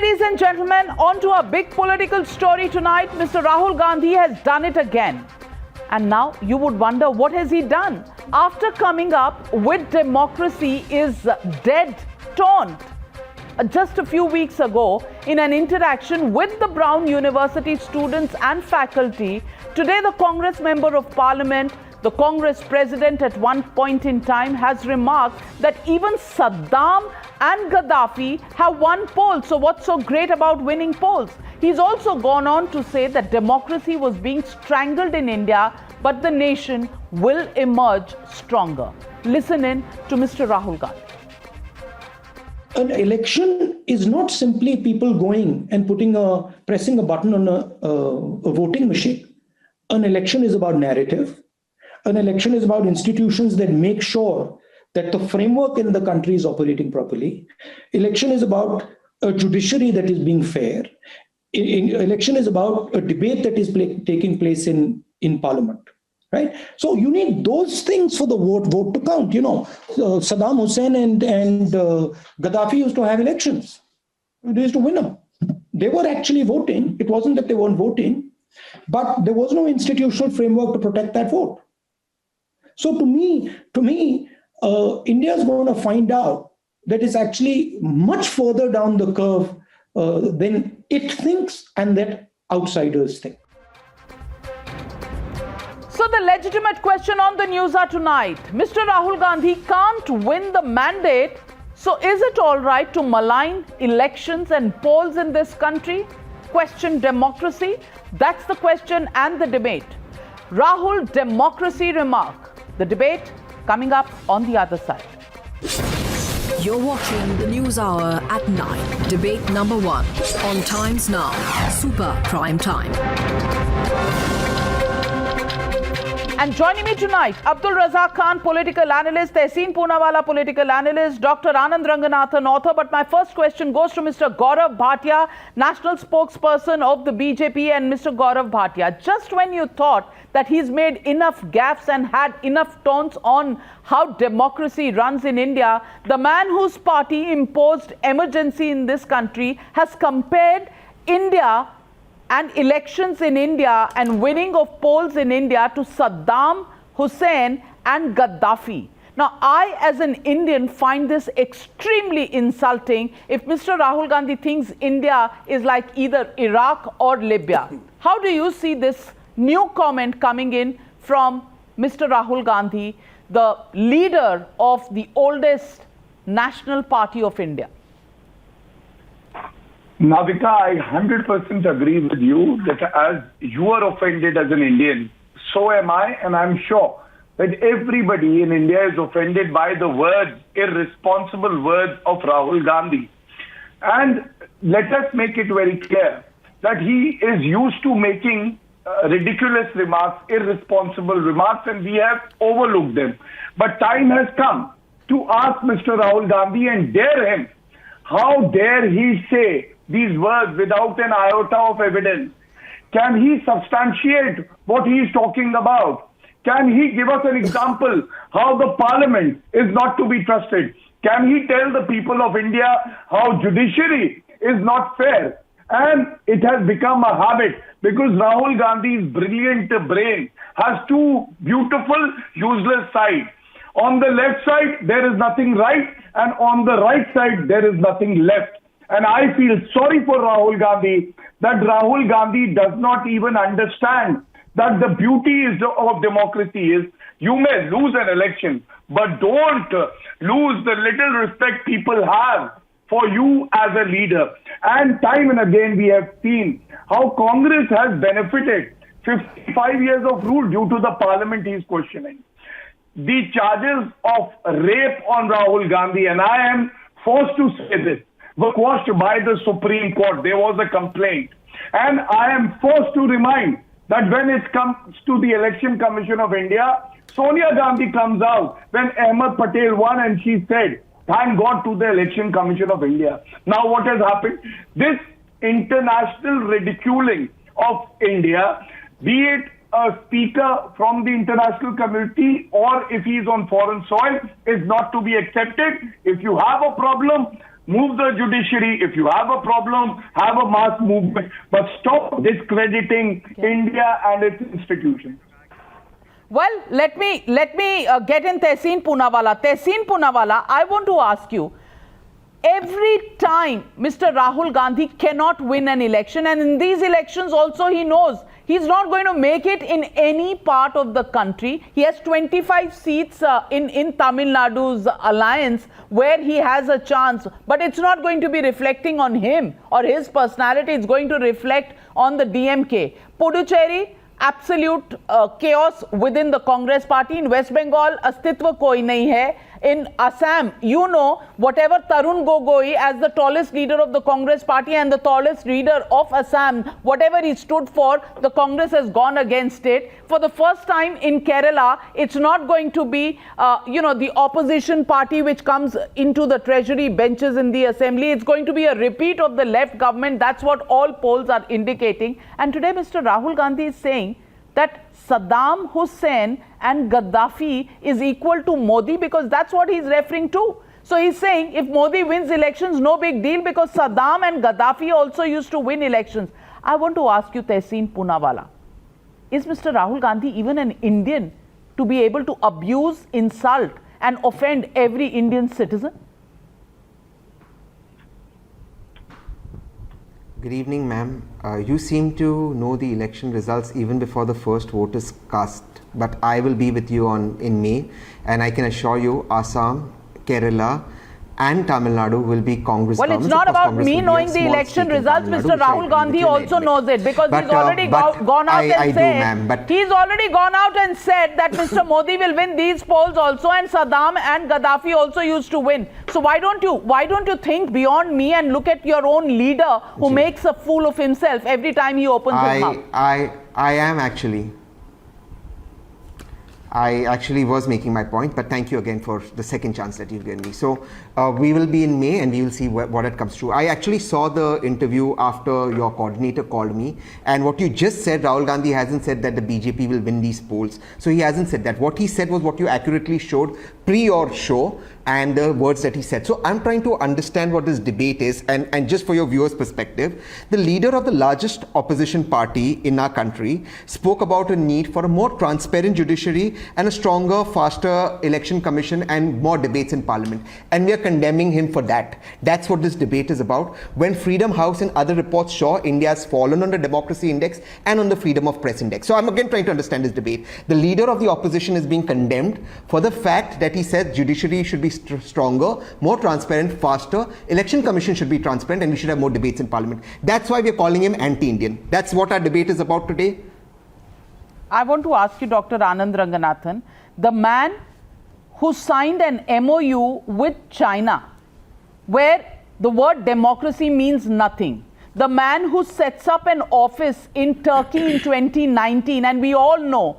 Ladies and gentlemen, on to our big political story tonight. Mr. Rahul Gandhi has done it again. And now you would wonder, what has he done? After coming up with democracy is dead taunt just a few weeks ago in an interaction with the Brown University students and faculty, today the Congress Member of Parliament, the Congress President at one point in time, has remarked that even Saddam and Gaddafi have won polls. So what's so great about winning polls? He's also gone on to say that democracy was being strangled in India, but the nation will emerge stronger. Listen in to Mr. Rahul Gandhi. An election is not simply people going and pressing a button on a voting machine. An election is about narrative. An election is about institutions that make sure that the framework in the country is operating properly. Election is about a judiciary that is being fair. Election is about a debate that is taking place in Parliament. Right? So you need those things for the vote to count. You know, Saddam Hussein and Gaddafi used to have elections. They used to win them. They were actually voting. It wasn't that they weren't voting, but there was no institutional framework to protect that vote. So to me, India is going to find out that it's actually much further down the curve than it thinks and that outsiders think. So the legitimate question on the Newshour tonight, Mr. Rahul Gandhi can't win the mandate, so is it all right to malign elections and polls in this country? Question democracy? That's the question and the debate. Rahul democracy remark. The debate coming up on the other side. You're watching the Newshour at 9. Debate number 1 on Times Now, Super Prime Time. And joining me tonight, Abdul Razak Khan, political analyst, Tehseen Poonawala, political analyst, Dr. Anand Ranganathan, author. But my first question goes to Mr. Gaurav Bhatia, national spokesperson of the BJP. And Mr. Gaurav Bhatia, just when you thought that he's made enough gaffes and had enough taunts on how democracy runs in India, the man whose party imposed emergency in this country has compared India and elections in India and winning of polls in India to Saddam Hussein and Gaddafi. Now, I as an Indian find this extremely insulting if Mr. Rahul Gandhi thinks India is like either Iraq or Libya. How do you see this new comment coming in from Mr. Rahul Gandhi, the leader of the oldest national party of India? Navika, I 100% agree with you that as you are offended as an Indian, so am I, and I'm sure that everybody in India is offended by the words, irresponsible words of Rahul Gandhi. And let us make it very clear that he is used to making ridiculous remarks, irresponsible remarks, and we have overlooked them. But time has come to ask Mr. Rahul Gandhi and dare him. How dare he say these words without an iota of evidence? Can he substantiate what he is talking about? Can he give us an example how the parliament is not to be trusted? Can he tell the people of India how judiciary is not fair? And it has become a habit because Rahul Gandhi's brilliant brain has two beautiful, useless sides. On the left side, there is nothing right, and on the right side, there is nothing left. And I feel sorry for Rahul Gandhi that Rahul Gandhi does not even understand that the beauty of democracy is you may lose an election, but don't lose the little respect people have for you as a leader. And time and again we have seen how Congress has benefited 55 years of rule due to the parliament he is questioning. The charges of rape on Rahul Gandhi, and I am forced to say this, were quashed by the Supreme Court. There was a complaint. And I am forced to remind that when it comes to the Election Commission of India, Sonia Gandhi comes out when Ahmed Patel won and she said, thank God to the Election Commission of India. Now what has happened? This international ridiculing of India, be it a speaker from the international community or if he is on foreign soil, is not to be accepted. If you have a problem, move the judiciary. If you have a problem, have a mass movement, but stop discrediting India and its institutions. Well, let me get in Tehseen Poonawalla. Tehseen Poonawalla, I want to ask you, every time Mr. Rahul Gandhi cannot win an election, and in these elections also he knows he's not going to make it in any part of the country. He has 25 seats in Tamil Nadu's alliance where he has a chance, but it's not going to be reflecting on him or his personality. It's going to reflect on the DMK. Puducherry, absolute chaos within the Congress party. In West Bengal, astitva koi nahi hai. In Assam, you know, whatever Tarun Gogoi, as the tallest leader of the Congress party and the tallest leader of Assam, whatever he stood for, the Congress has gone against it. For the first time in Kerala, it's not going to be, the opposition party which comes into the treasury benches in the assembly. It's going to be a repeat of the left government. That's what all polls are indicating. And today, Mr. Rahul Gandhi is saying that Saddam Hussain and Gaddafi is equal to Modi, because that's what he's referring to. So he's saying if Modi wins elections, no big deal, because Saddam and Gaddafi also used to win elections. I want to ask you, Tehseen Poonawalla, is Mr. Rahul Gandhi even an Indian to be able to abuse, insult and offend every Indian citizen? Good evening, ma'am. You seem to know the election results even before the first vote is cast. But I will be with you in May, and I can assure you Assam, Kerala and Tamil Nadu will be Congress governments. Well, it's not about me knowing the election results. Mr. Rahul Gandhi also knows it, because he's already gone out and said, he's already gone out and said that Mr. Modi will win these polls also, and Saddam and Gaddafi also used to win. So why don't you think beyond me and look at your own leader who makes a fool of himself every time he opens his mouth? I actually was making my point, but thank you again for the second chance that you've given me. So we will be in May and we will see what it comes through. I actually saw the interview after your coordinator called me, and what you just said, Rahul Gandhi hasn't said that the BJP will win these polls. So he hasn't said that. What he said was what you accurately showed pre your show and the words that he said. So I'm trying to understand what this debate is, and just for your viewers' perspective, the leader of the largest opposition party in our country spoke about a need for a more transparent judiciary and a stronger, faster election commission and more debates in parliament. And we are condemning him for that. That's what this debate is about. When Freedom House and other reports show India has fallen on the democracy index and on the freedom of press index. So I'm again trying to understand this debate. The leader of the opposition is being condemned for the fact that he said judiciary should be stronger, more transparent, faster, election commission should be transparent, and we should have more debates in parliament. That's why we're calling him anti-Indian. That's what our debate is about today. I want to ask you, Dr. Anand Ranganathan, the man who signed an MOU with China, where the word democracy means nothing, the man who sets up an office in Turkey in 2019, and we all know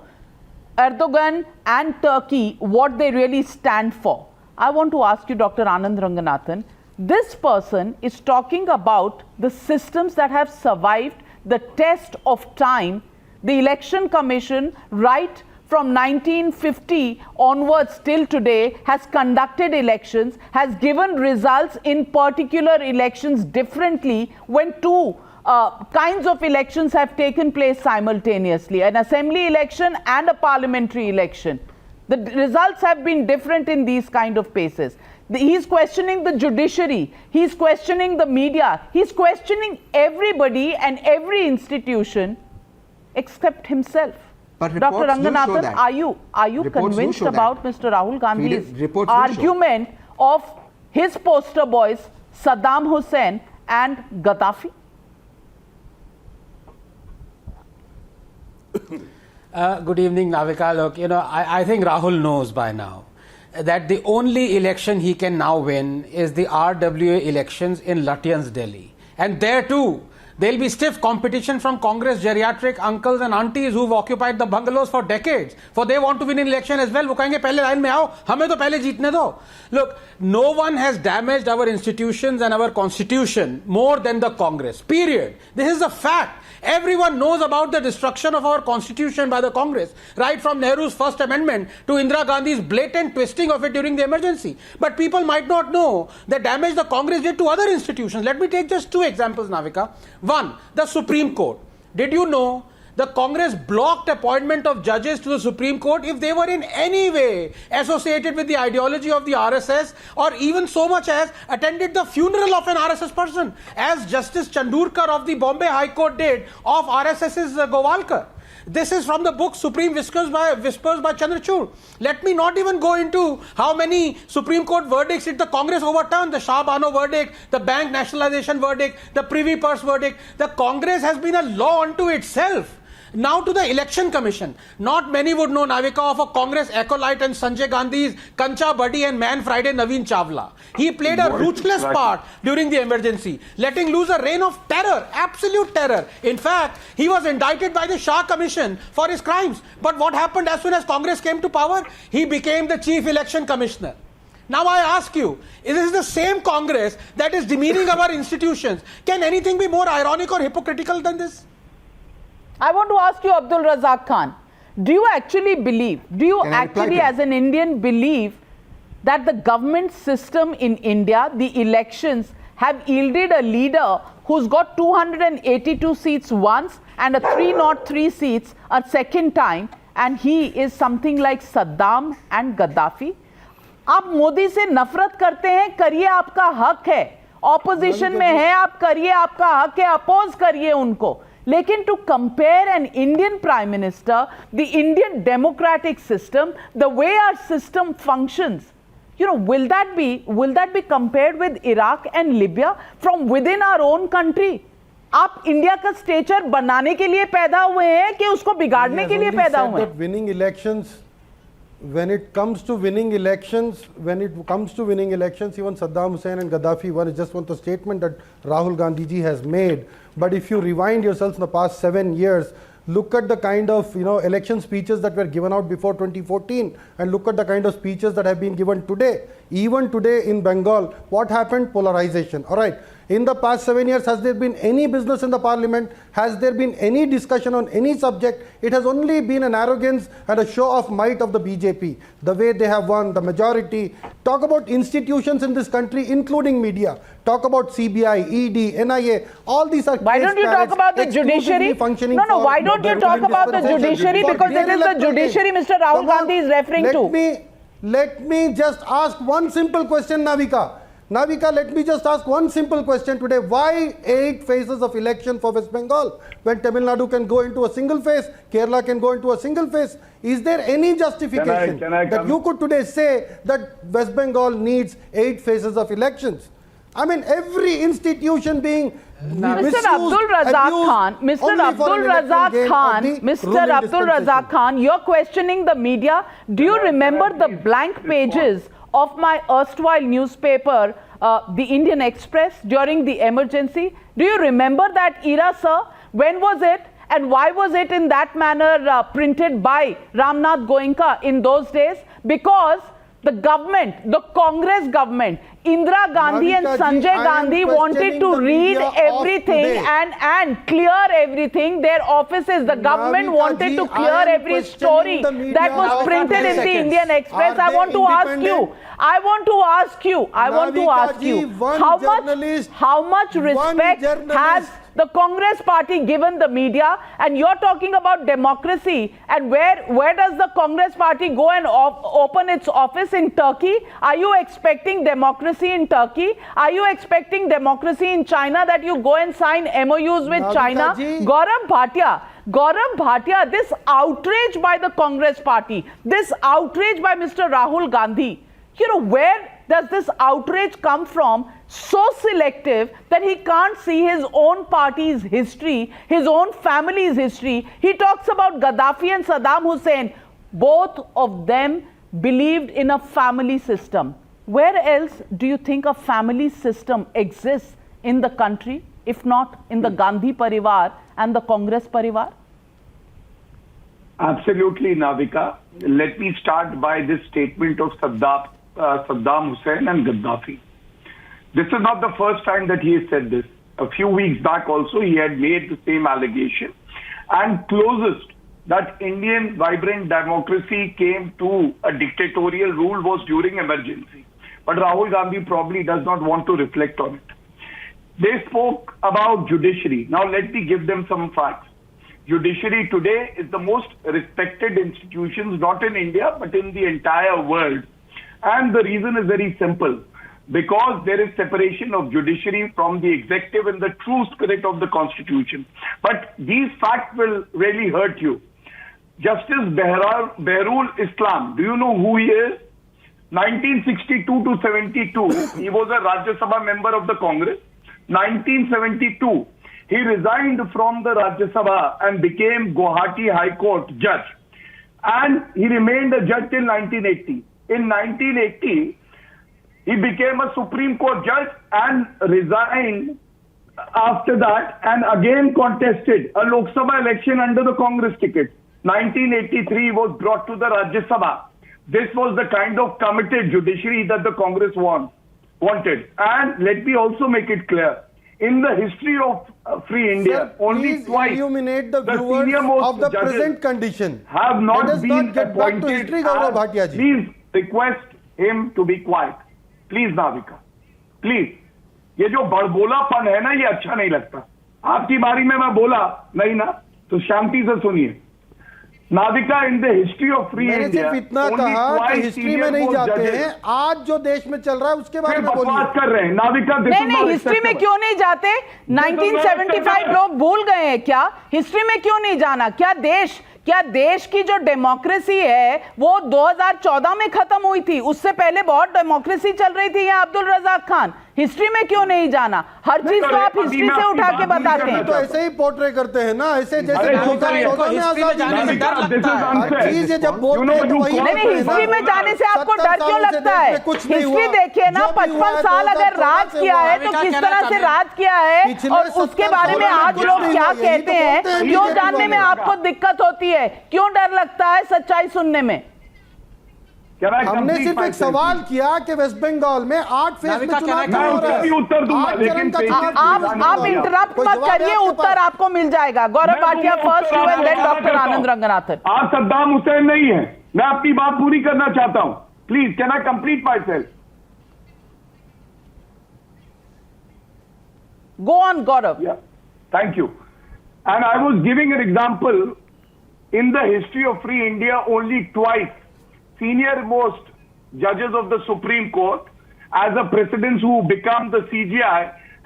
Erdogan and Turkey, what they really stand for. I want to ask you, Dr. Anand Ranganathan, this person is talking about the systems that have survived the test of time. The Election Commission, right from 1950 onwards till today, has conducted elections, has given results in particular elections differently when two kinds of elections have taken place simultaneously, an assembly election and a parliamentary election. The results have been different in these kind of cases. He's questioning the judiciary, he's questioning the media, he's questioning everybody and every institution except himself. But Dr. Ranganathan, are you convinced about Mr. Rahul Gandhi's argument of his poster boys, Saddam Hussain and Gaddafi? Good evening, Navika. Look, I think Rahul knows by now that the only election he can now win is the RWA elections in Lutyens, Delhi. And there too, There'll be stiff competition from Congress geriatric uncles and aunties who've occupied the bungalows for decades, for they want to win an election as well. वो कहेंगे पहले line में आओ, हमें तो पहले जीतने दो. Look, no one has damaged our institutions and our constitution more than the Congress. Period. This is a fact. Everyone knows about the destruction of our constitution by the Congress, right from Nehru's first amendment to Indira Gandhi's blatant twisting of it during the emergency. But people might not know the damage the Congress did to other institutions. Let me take just two examples, Navika. One, the Supreme Court. Did you know the Congress blocked appointment of judges to the Supreme Court if they were in any way associated with the ideology of the RSS, or even so much as attended the funeral of an RSS person, as Justice Chandurkar of the Bombay High Court did of RSS's Gowalkar. This is from the book Supreme Whispers by Chandrachud. Let me not even go into how many Supreme Court verdicts did the Congress overturn. The Shah Bano verdict, the bank nationalization verdict, the Privy Purse verdict. The Congress has been a law unto itself. Now to the Election Commission. Not many would know, Navika, of a Congress acolyte and Sanjay Gandhi's Kancha Buddy and Man Friday Naveen Chawla. He played a ruthless part during the emergency, letting loose a reign of terror, absolute terror. In fact, he was indicted by the Shah Commission for his crimes. But what happened as soon as Congress came to power? He became the Chief Election Commissioner. Now I ask you, is this the same Congress that is demeaning our institutions? Can anything be more ironic or hypocritical than this? I want to ask you, Abdul Razak Khan, do you actually believe, as an Indian believe that the government system in India, the elections, have yielded a leader who's got 282 seats once and a 303 seats a second time, and he is something like Saddam and Gaddafi? आप मोदी से नफरत करते हैं, करिए, आपका हक है. Opposition में है, आप करिए, आपका हक है, अपोज करिए उनको. लेकिन to compare an Indian Prime Minister, the Indian democratic system, the way our system functions, will that be compared with Iraq and Libya from within our own country? आप इंडिया का स्टेचर बनाने के लिए पैदा हुए हैं कि उसको बिगाड़ने के लिए पैदा हुए हैं? Winning elections, when it comes to winning elections, even Saddam Hussain and Gaddafi won. It's just one statement that Rahul Gandhi ji has made. But if you rewind yourselves in the past 7 years, look at the kind of election speeches that were given out before 2014, and look at the kind of speeches that have been given today. Even today in Bengal, what happened? Polarization. All right. In the past 7 years, has there been any business in the parliament? Has there been any discussion on any subject? It has only been an arrogance and a show of might of the BJP. The way they have won the majority. Talk about institutions in this country, including media. Talk about CBI, ED, NIA. All these are. Why don't you talk about the judiciary? No. Why don't you talk about the judiciary? Because it is the judiciary Mr. Rahul Gandhi is referring to. Let me just ask one simple question, Navika. Navika, let me just ask one simple question today. Why 8 phases of election for West Bengal when Tamil Nadu can go into a single phase, Kerala can go into a single phase? Is there any justification that you could today say that West Bengal needs 8 phases of elections? I mean, every institution being Mr. Abdul Razak Khan, you're questioning the media. Do you remember the blank pages of my erstwhile newspaper, the Indian Express, during the emergency? Do you remember that era, sir? When was it? And why was it in that manner printed by Ramnath Goenka in those days? Because the government, the Congress government, Indira Gandhi and Sanjay Gandhi wanted to read everything and clear everything. Their offices, the government wanted to clear every story that was printed in the Indian Express. I want to ask you, how much respect has the Congress party given the media? And you're talking about democracy, and where does the Congress party go and open its office in Turkey? Are you expecting democracy in Turkey? Are you expecting democracy in China, that you go and sign MOUs with China? Gaurav Bhatia, this outrage by the Congress party, this outrage by Mr. Rahul Gandhi, where does this outrage come from? So selective that he can't see his own party's history, his own family's history. He talks about Gaddafi and Saddam Hussain. Both of them believed in a family system. Where else do you think a family system exists in the country? if not in the Gandhi Parivar and the Congress Parivar? Absolutely, Navika. Let me start by this statement of Saddam Hussain and Gaddafi. This is not the first time that he has said this. A few weeks back also, he had made the same allegation. And closest that Indian vibrant democracy came to a dictatorial rule was during emergency. But Rahul Gandhi probably does not want to reflect on it. They spoke about judiciary. Now let me give them some facts. Judiciary today is the most respected institutions, not in India, but in the entire world. And the reason is very simple. Because there is separation of judiciary from the executive in the true spirit of the constitution. But these facts will really hurt you. Justice Behrul Islam, do you know who he is? 1962 to 72, he was a Rajya Sabha member of the Congress. 1972, he resigned from the Rajya Sabha and became Guwahati High Court judge. And he remained a judge till 1980. In 1980, he became a Supreme Court judge and resigned after that and again contested a Lok Sabha election under the Congress ticket. 1983 he was brought to the Rajya Sabha. This was the kind of committed judiciary that the Congress wanted. And let me also make it clear. In the history of free India, Sir, only twice illuminate the viewers senior-most of the judges present condition. have not Let us been not get back to appointed. history, Gaurav Bhatia ji. Please request him to be quiet. Please, Navika. Please. ये जो बड़बोलापन है ना, ये अच्छा नहीं लगता. आपकी बारी में मैं बोला नहीं ना, तो शांति से सुनिए. Navika, in the history of free मैंने इंडिया सिर्फ इतना कहा कि हिस्ट्री में नहीं जाते हैं, आज जो देश में चल रहा है उसके बारे में बोलिए. बकवास कर रहे हैं नाविका. नहीं, हिस्ट्री में क्यों नहीं जाते? 1975 लोग भूल गए हैं क्या? हिस्ट्री में क्यों नहीं जाना? क्या देश की जो डेमोक्रेसी है वो 2014 में खत्म हुई थी? उससे पहले बहुत डेमोक्रेसी चल रही थी यहाँ. अब्दुल रज़ाक खान, हिस्ट्री में क्यों नहीं जाना? हर चीज तो आप हिस्ट्री से उठा के बताते हैं. तो ऐसे ही पोर्ट्रे करते हैं ना, ऐसे जैसे हर चीज जब बोलते हैं तो वही. नहीं, हिस्ट्री में जाने से आपको डर क्यों लगता है? हिस्ट्री देखिए ना, 55 साल अगर राज किया है तो किस तरह से राज किया है और उसके बारे में आज लोग क्या कहते हैं, क्यों जानने में आपको दिक्कत होती है? क्यों डर लगता है सच्चाई सुनने में? हमने सिर्फ एक सवाल किया कि वेस्ट बंगाल में 8 फेज में चुनाव हो रहा है. उत्तर दूंगा, लेकिन आप इंटरप्ट मत करिए, उत्तर आपको मिल जाएगा. Gaurav Bhatia first, you and then doctor Anand Ranganathan. आप सद्दाम हुसैन नहीं है. मैं अपनी बात पूरी करना चाहता हूं. Please, can I complete my self? Go on Gaurav. Thank you. And I was giving an example. In the history of free India, only twice senior most judges of the Supreme Court as a precedents who become the CJI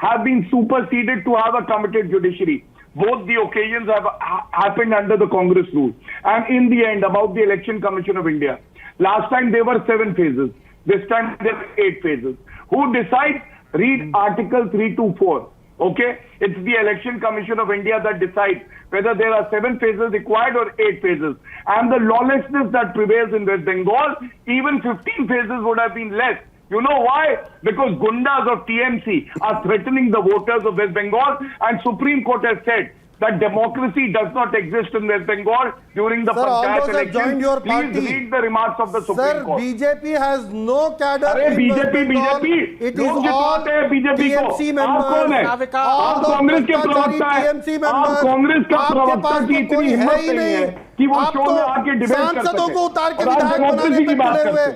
have been superseded to have a committed judiciary. Both the occasions have happened under the Congress rule. And in the end, about the Election Commission of India, last time there were 7 phases. This time there are 8 phases. Who decides? Read Article 3 to 4. Okay? It's the Election Commission of India that decides whether there are 7 phases required or 8 phases. And the lawlessness that prevails in West Bengal, even 15 phases would have been less. You know why? Because gundas of TMC are threatening the voters of West Bengal, and Supreme Court has said that democracy does not exist in West Bengal during the Panchayat election. Please read the remarks of the Supreme Court. Sir, BJP has no cadre in West BJP. It is all TMC members. आप कौन है? आप कांग्रेस के प्रवक्ता हैं. आप कांग्रेस का प्रवक्ता की इतनी हिम्मत नहीं है कि वो शो में आके डिबेट कर सके. सांसदों को उतार के विधायक बनाने पे तुले हुए.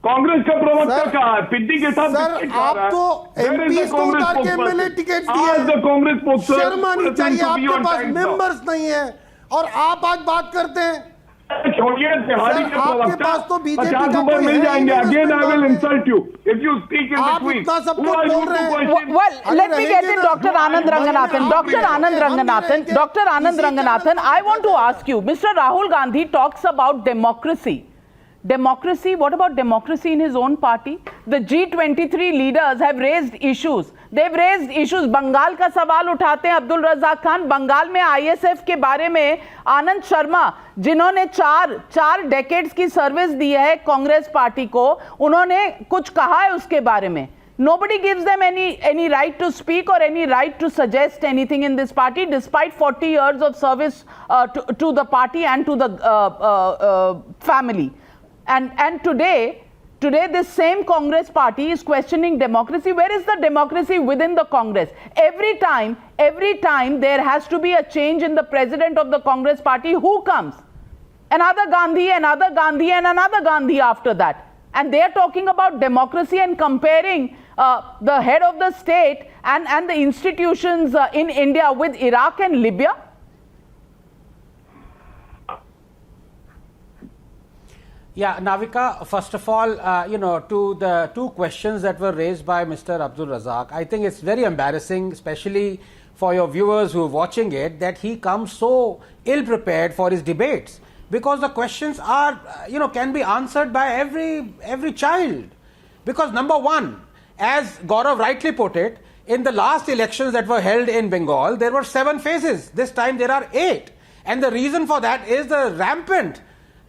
कांग्रेस का प्रवक्ता कहाँ है? पिद्दी के साथ. सर, आप तो एमपी को उतार के एमएलए टिकट दिए. कांग्रेस शर्म आनी चाहिए. आपके पास मेंबर्स नहीं है और आप आज बात करते हैं. छोड़िए, तिहाड़ी के आपके पास तो बीजेपी का नंबर कोई मिल जाएंगे. Again I will insult you if you speak in आप इतना सब कुछ बोल रहे हैं. Well, let me get in Dr. Anand Ranganathan. Dr. Anand Ranganathan, I want to ask you, Mr. Rahul Gandhi talks about democracy. Democracy, what about democracy in his own party? The G23 leaders have raised issues. They've raised issues. Bengal का सवाल उठाते हैं अब्दुल रज़ाक खान. बंगाल में ISF के बारे में आनंद शर्मा, जिन्होंने चार डेकेड्स की सर्विस दी है कांग्रेस पार्टी को, उन्होंने कुछ कहा है उसके बारे में. Nobody gives them any right to speak or any right to suggest anything in this party, despite 40 years of service to the party and to the family. And today this same Congress party is questioning democracy. Where is the democracy within the Congress? Every time there has to be a change in the president of the Congress party, who comes? Another Gandhi, another Gandhi, and another Gandhi after that. And they are talking about democracy and comparing the head of the state and the institutions in India with Iraq and Libya. Yeah, Navika, first of all, to the two questions that were raised by Mr. Abdul Razak, I think it's very embarrassing, especially for your viewers who are watching it, that he comes so ill-prepared for his debates. Because the questions are, can be answered by every child. Because number one, as Gaurav rightly put it, in the last elections that were held in Bengal, there were 7 phases. This time there are 8. And the reason for that is the rampant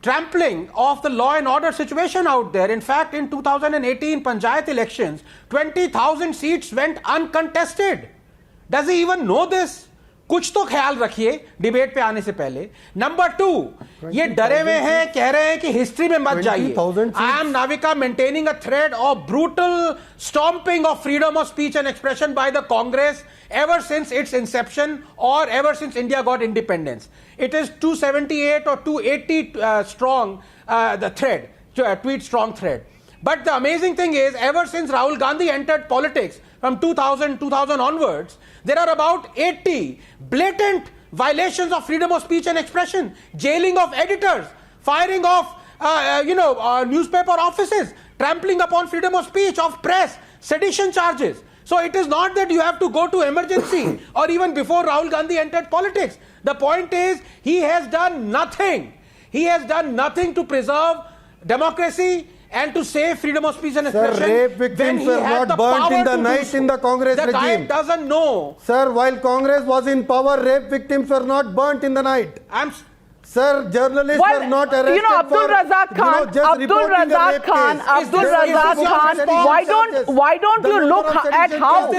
trampling of the law and order situation out there. In fact, in 2018 Panchayat elections, 20,000 seats went uncontested. Does he even know this? कुछ तो ख्याल रखिए debate पे आने से पहले. Number 2, ये डरे हुए हैं, कह रहे हैं कि हिस्ट्री में मत जाइए. I am Navika maintaining a thread of brutal stomping of freedom of speech and expression by the Congress ever since its inception or ever since India got independence. It is 278 or 280 strong, the thread, tweet strong thread. But the amazing thing is, ever since Rahul Gandhi entered politics from 2000 onwards, there are about 80 blatant violations of freedom of speech and expression, jailing of editors, firing of newspaper offices, trampling upon freedom of speech, of press, sedition charges. So it is not that you have to go to emergency or even before Rahul Gandhi entered politics. The point is, he has done nothing. He has done nothing to preserve democracy and to save freedom of speech and expression. Sir, rape victims were not burnt in the night in the Congress regime. The guy doesn't know. Sir, while Congress was in power, rape victims were not burnt in the night. Sir, journalists were not arrested Abdul Razak Khan, why don't you look at how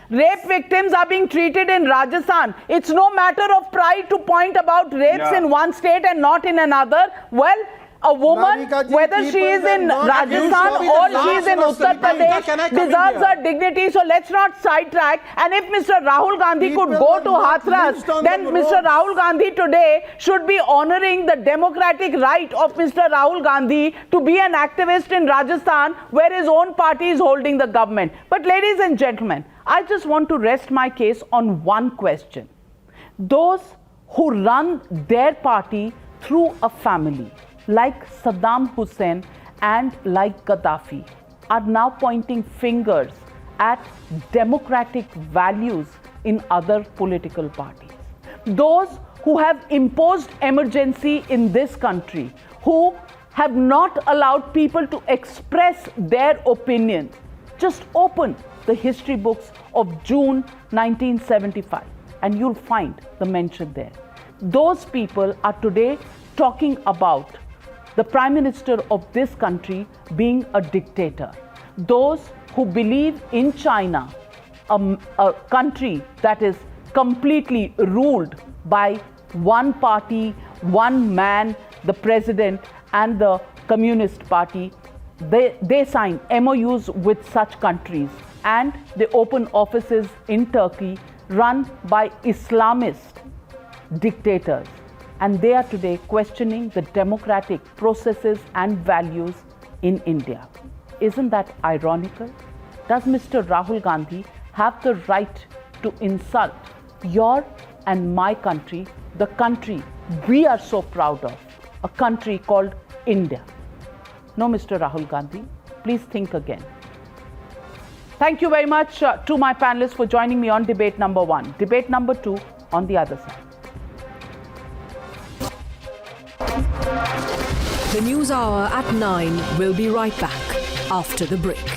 rape victims are being treated in Rajasthan? It's no matter of pride to point about rapes in one state and not in another. Well, a woman, whether she is in Rajasthan or she is in Uttar Pradesh, deserves her dignity. So let's not sidetrack. And if Mr. Rahul Gandhi could go to Hathras, then Mr. Rahul Gandhi today should be honoring the democratic right of Mr. Rahul Gandhi to be an activist in Rajasthan, where his own party is holding the government. But ladies and gentlemen, I just want to rest my case on one question. Those who run their party through a family, like Saddam Hussain and like Gaddafi, are now pointing fingers at democratic values in other political parties. Those who have imposed emergency in this country, who have not allowed people to express their opinions. Just open the history books of June 1975 and you'll find the mention there. Those people are today talking about the Prime Minister of this country being a dictator. Those who believe in China, a country that is completely ruled by one party, one man, the president and the Communist Party, they sign MOUs with such countries and they open offices in Turkey run by Islamist dictators. And they are today questioning the democratic processes and values in India. Isn't that ironical? Does Mr. Rahul Gandhi have the right to insult your and my country, the country we are so proud of, a country called India? No, Mr. Rahul Gandhi, please think again. Thank you very much to my panelists for joining me on debate number 1. Debate number 2 on the other side. The News Hour at 9 will be right back after the break.